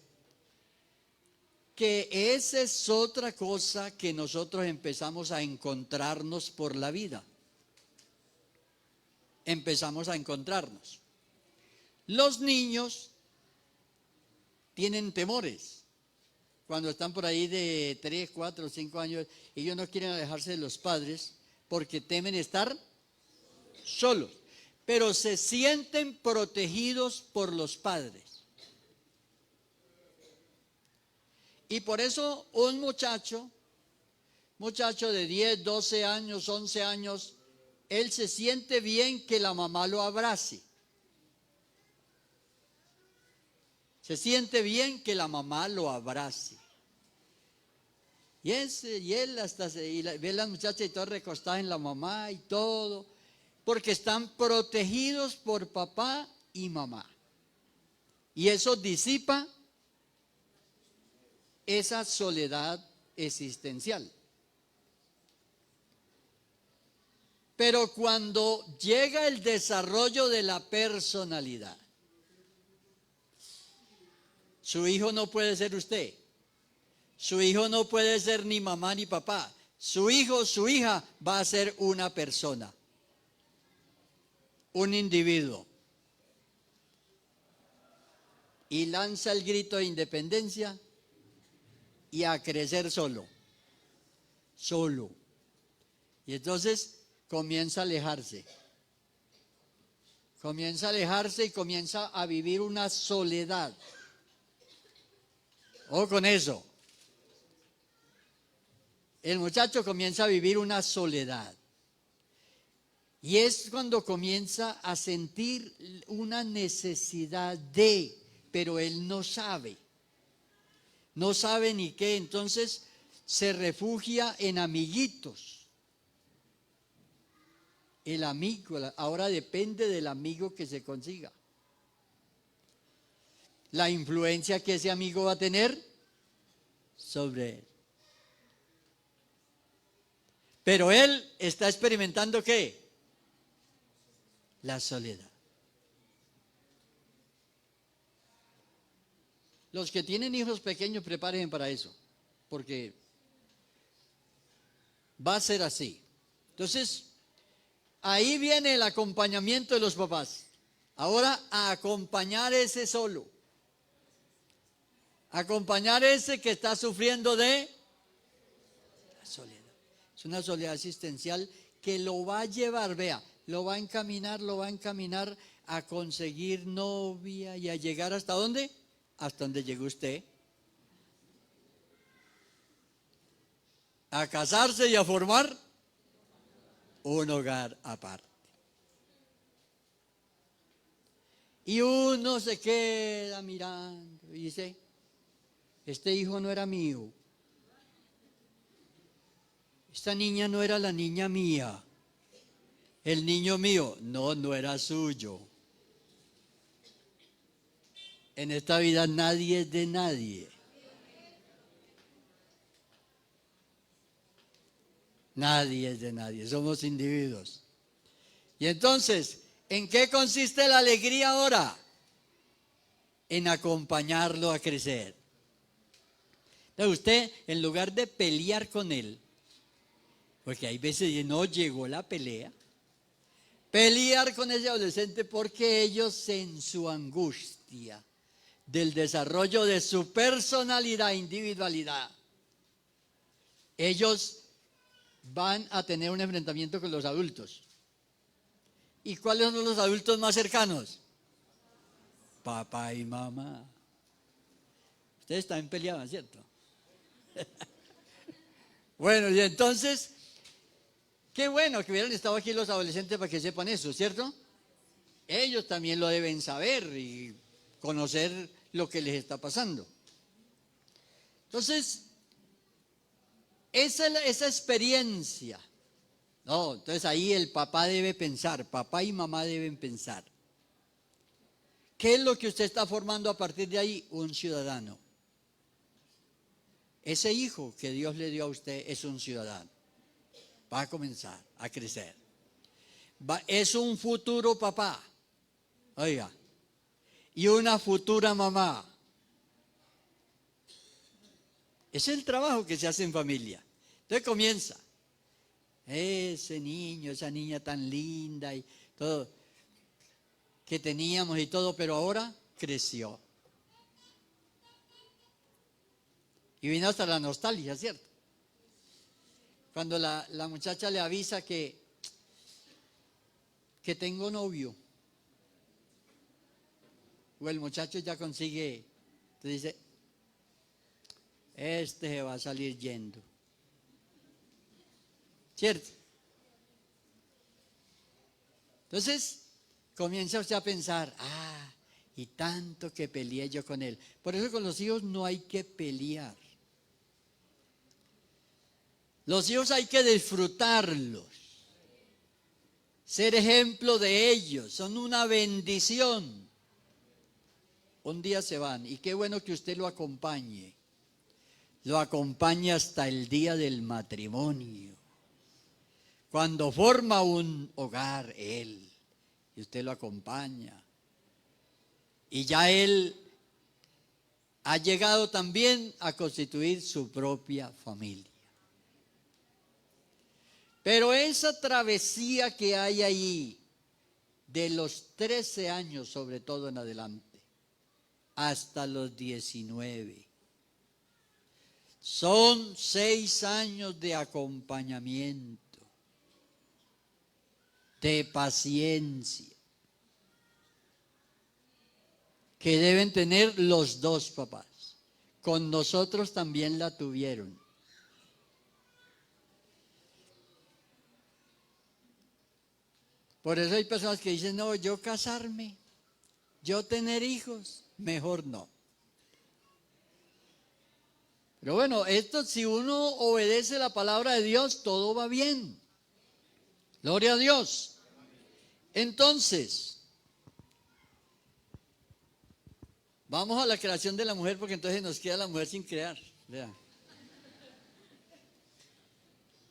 que esa es otra cosa que nosotros empezamos a encontrarnos por la vida. Empezamos a encontrarnos. Los niños tienen temores. Cuando están por ahí de 3, 4, 5 años, ellos no quieren alejarse de los padres porque temen estar solos. Pero se sienten protegidos por los padres. Y por eso un muchacho muchacho de 10, 12 años, 11 años, él se siente bien que la mamá lo abrace. Se siente bien que la mamá lo abrace. Y él hasta ve a las muchachas y todo recostadas en la mamá y todo, porque están protegidos por papá y mamá. Y eso disipa esa soledad existencial. Pero cuando llega el desarrollo de la personalidad, su hijo no puede ser usted. Su hijo no puede ser ni mamá ni papá. Su hijo, su hija va a ser una persona, un individuo. Y lanza el grito de independencia y a crecer solo. Solo. Y entonces comienza a alejarse. Comienza a alejarse y comienza a vivir una soledad. Ojo con eso. El muchacho comienza a vivir una soledad. Y es cuando comienza a sentir una necesidad de, pero él no sabe. No sabe ni qué, entonces se refugia en amiguitos. El amigo, ahora depende del amigo que se consiga. La influencia que ese amigo va a tener sobre él. Pero él está experimentando ¿qué? La soledad. Los que tienen hijos pequeños, prepárense para eso, porque va a ser así. Entonces, ahí viene el acompañamiento de los papás. Ahora, a acompañar ese solo. Acompañar ese que está sufriendo de la soledad. Es una soledad existencial que lo va a llevar, vea, lo va a encaminar a conseguir novia y a llegar ¿hasta dónde? Hasta donde llegó usted. A casarse y a formar un hogar aparte. Y uno se queda mirando y dice, este hijo no era mío. Esta niña no era la niña mía. El niño mío, no era suyo. En esta vida nadie es de nadie. Nadie es de nadie, somos individuos. Y entonces, ¿en qué consiste la alegría ahora? En acompañarlo a crecer. Entonces usted, en lugar de pelear con él, porque hay veces que no llegó la pelea, pelear con ese adolescente porque ellos en su angustia del desarrollo de su personalidad, individualidad, ellos van a tener un enfrentamiento con los adultos. ¿Y cuáles son los adultos más cercanos? Papá y mamá. Ustedes también peleaban, ¿cierto? Bueno, y entonces, qué bueno que hubieran estado aquí los adolescentes para que sepan eso, ¿cierto? Ellos también lo deben saber y conocer lo que les está pasando. Entonces, esa experiencia, no, entonces ahí el papá debe pensar, papá y mamá deben pensar. ¿Qué es lo que usted está formando a partir de ahí? Un ciudadano. Ese hijo que Dios le dio a usted es un ciudadano. Va a comenzar a crecer. Es un futuro papá, oiga, y una futura mamá. Es el trabajo que se hace en familia. Entonces comienza. Ese niño, esa niña tan linda y todo que teníamos y todo, pero ahora creció. Y vino hasta la nostalgia, ¿cierto? Cuando la muchacha le avisa que tengo novio, o el muchacho ya consigue, te dice, este se va a salir yendo. ¿cierto? Entonces, comienza usted a pensar, y tanto que peleé yo con él. Por eso con los hijos no hay que pelear. Los hijos hay que disfrutarlos, ser ejemplo de ellos, son una bendición. Un día se van y qué bueno que usted lo acompañe hasta el día del matrimonio. Cuando forma un hogar él y usted lo acompaña y ya él ha llegado también a constituir su propia familia. Pero esa travesía que hay ahí, de los 13 años sobre todo en adelante, hasta los 19, son 6 años de acompañamiento, de paciencia, que deben tener los dos papás. Con nosotros también la tuvieron. Por eso hay personas que dicen, no, yo casarme, yo tener hijos, mejor no. Pero bueno, esto si uno obedece la palabra de Dios, todo va bien. Gloria a Dios. Entonces, vamos a la creación de la mujer, porque entonces nos queda la mujer sin crear. Vea.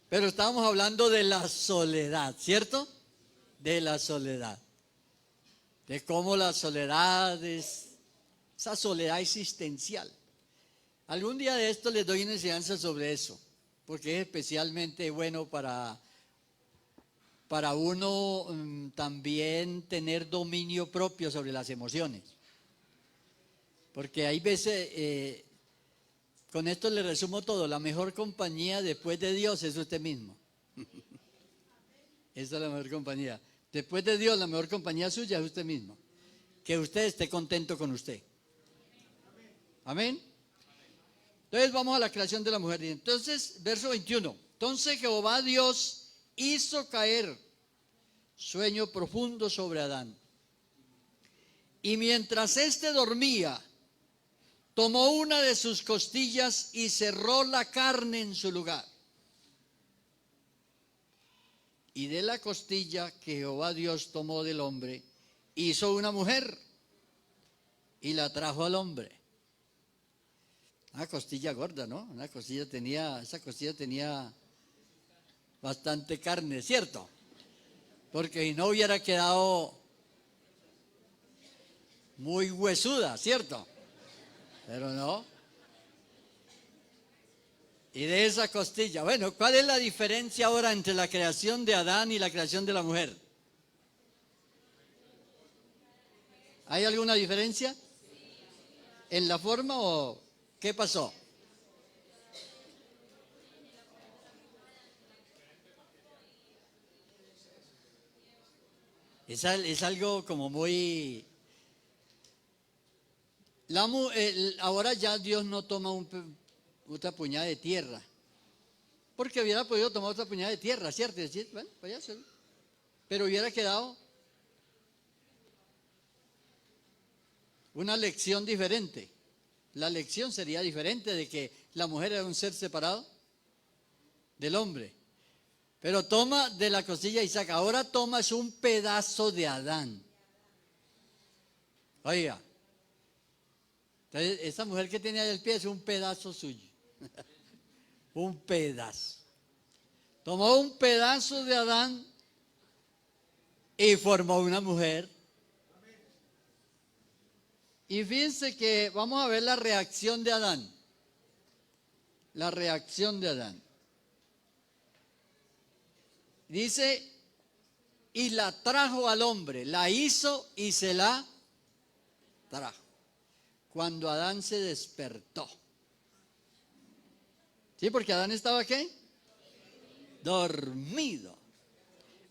Pero estábamos hablando de la soledad, ¿cierto? De la soledad. De cómo la soledad es, esa soledad existencial. Algún día de esto les doy una enseñanza sobre eso, porque es especialmente bueno para uno también tener dominio propio sobre las emociones. Porque hay veces, con esto le resumo todo, la mejor compañía después de Dios es usted mismo. Esa es la mejor compañía. Después de Dios, la mejor compañía suya es usted mismo. Que usted esté contento con usted. Amén. Entonces vamos a la creación de la mujer. Entonces, verso 21. Entonces Jehová Dios hizo caer sueño profundo sobre Adán. Y mientras éste dormía, tomó una de sus costillas y cerró la carne en su lugar. Y de la costilla que Jehová Dios tomó del hombre, hizo una mujer y la trajo al hombre. Una costilla gorda, ¿no? Esa costilla tenía bastante carne, ¿cierto? Porque si no hubiera quedado muy huesuda, ¿cierto? Pero no. Y de esa costilla, bueno, ¿cuál es la diferencia ahora entre la creación de Adán y la creación de la mujer? ¿Hay alguna diferencia? ¿En la forma o qué pasó? Es algo como muy... ahora ya Dios no toma otra puñada de tierra, porque hubiera podido tomar otra puñada de tierra, ¿cierto? Y decir, bueno, vaya a hacerlo. Pero hubiera quedado una lección diferente. La lección sería diferente de que la mujer era un ser separado del hombre. Pero toma de la costilla y saca. Ahora tomas un pedazo de Adán. Oiga. Entonces, esa mujer que tenía ahí el pie es un pedazo suyo. Un pedazo. Tomó un pedazo de Adán y formó una mujer. Y fíjense que vamos a ver la reacción de Adán. La reacción de Adán. Dice, y la trajo al hombre, la hizo y se la trajo. Cuando Adán se despertó. ¿Sí? Porque Adán estaba ¿qué? Dormido.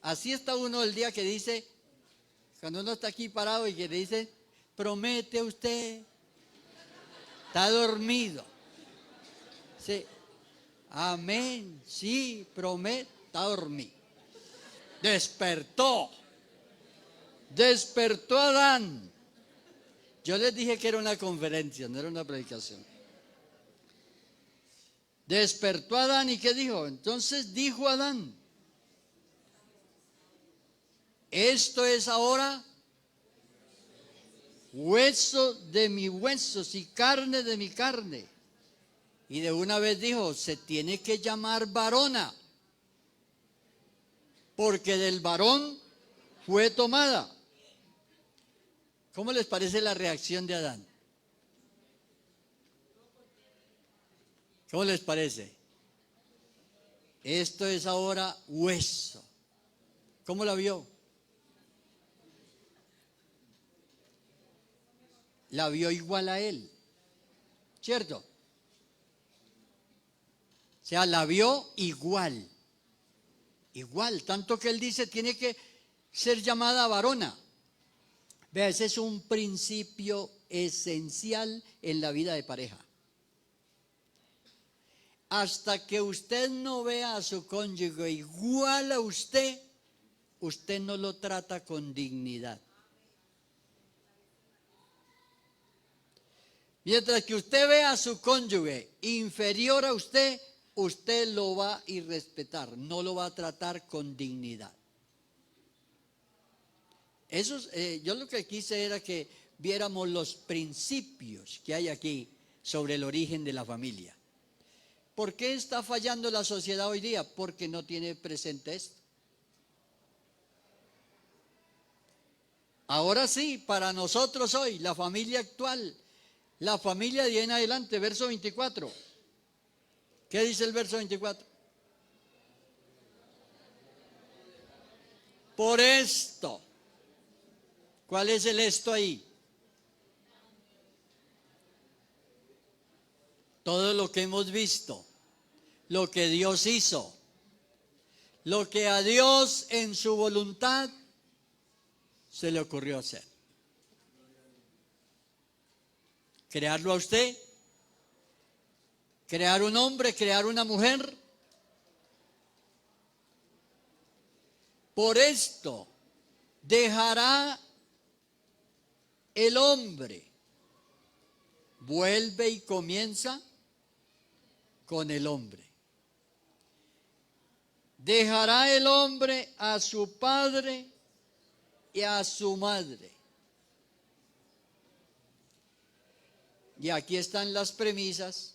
Así está uno el día que dice, cuando uno está aquí parado y que le dice, promete usted, está dormido. Sí. Amén, sí, promete. está dormido. Despertó Adán. Yo les dije que era una conferencia, no era una predicación. Despertó Adán, ¿y qué dijo? Entonces dijo Adán: esto es ahora hueso de mis huesos y carne de mi carne. Y de una vez dijo: se tiene que llamar varona, porque del varón fue tomada. ¿Cómo les parece la reacción de Adán? ¿Cómo les parece? Esto es ahora hueso. ¿Cómo la vio? La vio igual a él, ¿cierto? O sea, la vio igual, tanto que él dice tiene que ser llamada varona. Vea, ese es un principio esencial en la vida de pareja. Hasta que usted no vea a su cónyuge igual a usted, usted no lo trata con dignidad. Mientras que usted vea a su cónyuge inferior a usted, usted lo va a irrespetar, no lo va a tratar con dignidad. Yo lo que quise era que viéramos los principios que hay aquí sobre el origen de la familia. ¿Por qué está fallando la sociedad hoy día? Porque no tiene presente esto. Ahora sí, para nosotros hoy, la familia actual, la familia de ahí en adelante, verso 24. ¿Qué dice el verso 24? Por esto. ¿Cuál es el esto ahí? Todo lo que hemos visto, lo que Dios hizo, lo que a Dios en su voluntad se le ocurrió hacer. Crearlo a usted, crear un hombre, crear una mujer. Por esto dejará el hombre, vuelve y comienza con el hombre. Dejará el hombre a su padre y a su madre. Y aquí están las premisas,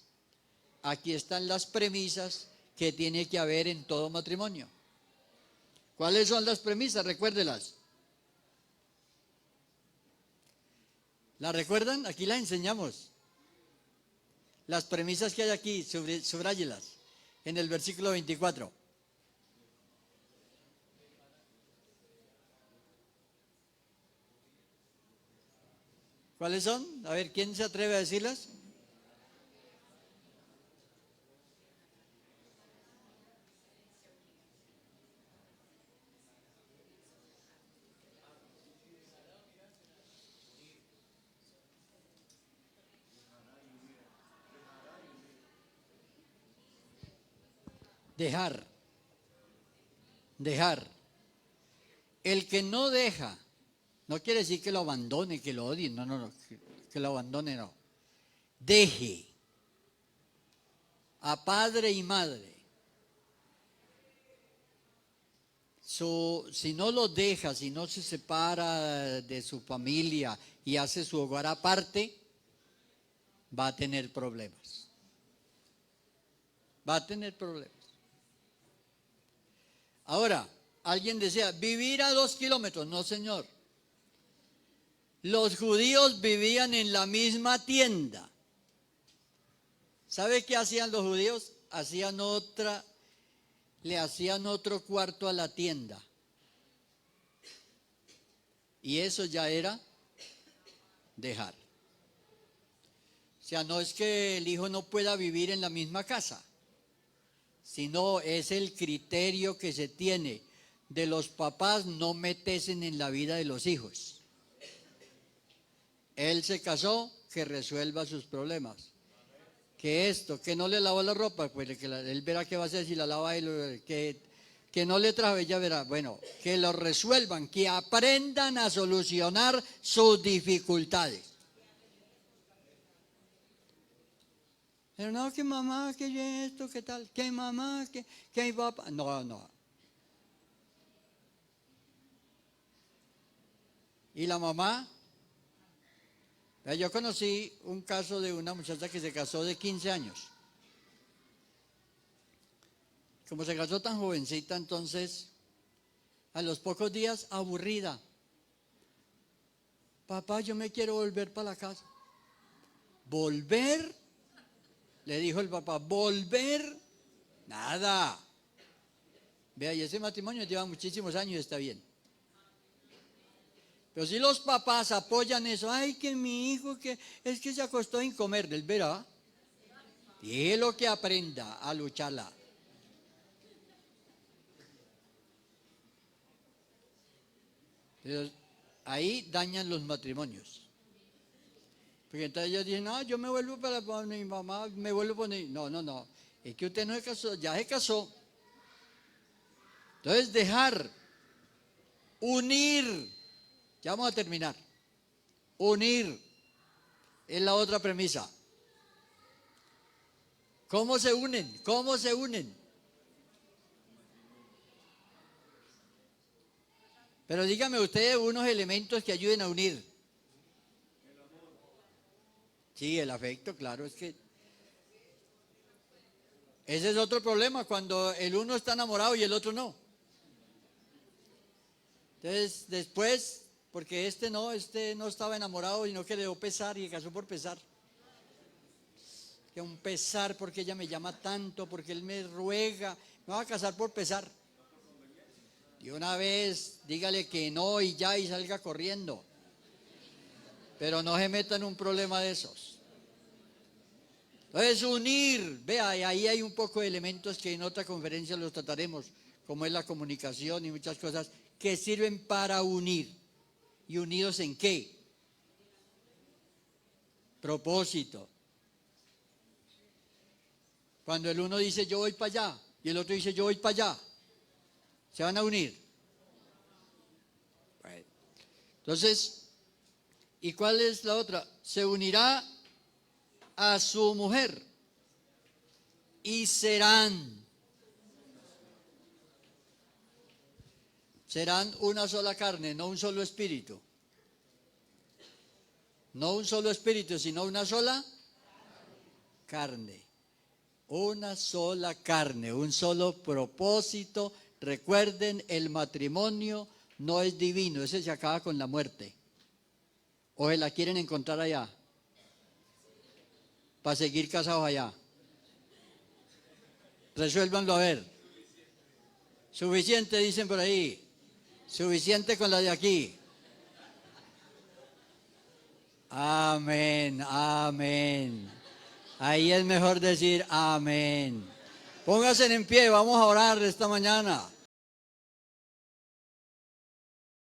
que tiene que haber en todo matrimonio. ¿Cuáles son las premisas? Recuérdelas. ¿La recuerdan? Aquí las enseñamos. Las premisas que hay aquí, subráyelas en el versículo 24. ¿Cuáles son? A ver, ¿quién se atreve a decirlas? Dejar. El que no deja, no quiere decir que lo abandone, que lo odie, no, que lo abandone, no. Deje a padre y madre. Si no lo deja, si no se separa de su familia y hace su hogar aparte, va a tener problemas. Ahora, alguien decía, vivir a 2 kilómetros. No, señor. Los judíos vivían en la misma tienda. ¿Sabe qué hacían los judíos? Le hacían otro cuarto a la tienda. Y eso ya era dejar. O sea, no es que el hijo no pueda vivir en la misma casa, sino es el criterio que se tiene de los papás no meterse en la vida de los hijos. Él se casó, que resuelva sus problemas. Que no le lavó la ropa, pues él verá qué va a hacer si la lava él, que que no le trajo, ella verá, bueno, que lo resuelvan, que aprendan a solucionar sus dificultades. Pero no, que mamá, que esto, que tal, que mamá, que mi papá. No, no. ¿Y la mamá? Yo conocí un caso de una muchacha que se casó de 15 años. Como se casó tan jovencita, entonces, a los pocos días, aburrida. Papá, yo me quiero volver para la casa. ¿Volver? Le dijo el papá, ¿volver? Nada. Vea, y ese matrimonio lleva muchísimos años y está bien. Pero si los papás apoyan eso, ay, que mi hijo, que es que se acostó sin comer, él verá. Déjelo que aprenda a lucharla. Pero ahí dañan los matrimonios. Porque entonces ellos dicen, no, yo me vuelvo para mi mamá, me vuelvo para mi... No, no, no. Es que usted no se casó, ya se casó. Entonces dejar, unir, ya vamos a terminar. Unir es la otra premisa. ¿Cómo se unen? ¿Cómo se unen? Pero dígame ustedes unos elementos que ayuden a unir. Sí, el afecto, claro, es que ese es otro problema, cuando el uno está enamorado y el otro no. Entonces, después, porque este no estaba enamorado, sino que le dio pesar y se casó por pesar. Que un pesar porque ella me llama tanto, porque él me ruega, me va a casar por pesar. Y una vez, dígale que no y ya y salga corriendo. Pero no se meta en un problema de esos. Entonces unir, vea, y ahí hay un poco de elementos que en otra conferencia los trataremos, como es la comunicación y muchas cosas que sirven para unir. ¿Y unidos en qué? Propósito. Cuando el uno dice yo voy para allá y el otro dice yo voy para allá, ¿se van a unir? Bueno. Entonces, ¿y cuál es la otra? Se unirá a su mujer y serán una sola carne, no un solo espíritu. No un solo espíritu, sino una sola carne. Una sola carne, un solo propósito. Recuerden, el matrimonio no es divino, ese se acaba con la muerte. ¿O se la quieren encontrar allá? Para seguir casados allá. Resuélvanlo a ver. Suficiente, dicen por ahí. Suficiente con la de aquí. Amén, amén. Ahí es mejor decir amén. Pónganse en pie, vamos a orar esta mañana.